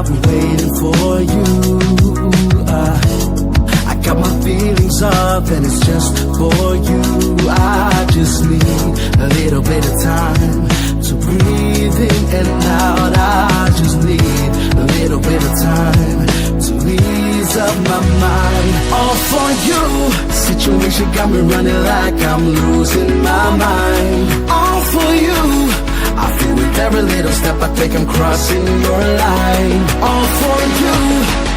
I've been waiting for you. I got my feelings up and it's just for you. I just need a little bit of time to breathe in and out. I just need a little bit of time to ease up my mind. All for you. Situation got me running like I'm losing my mind. All for you. I feel with every little step I take I'm crossing your line. All for you.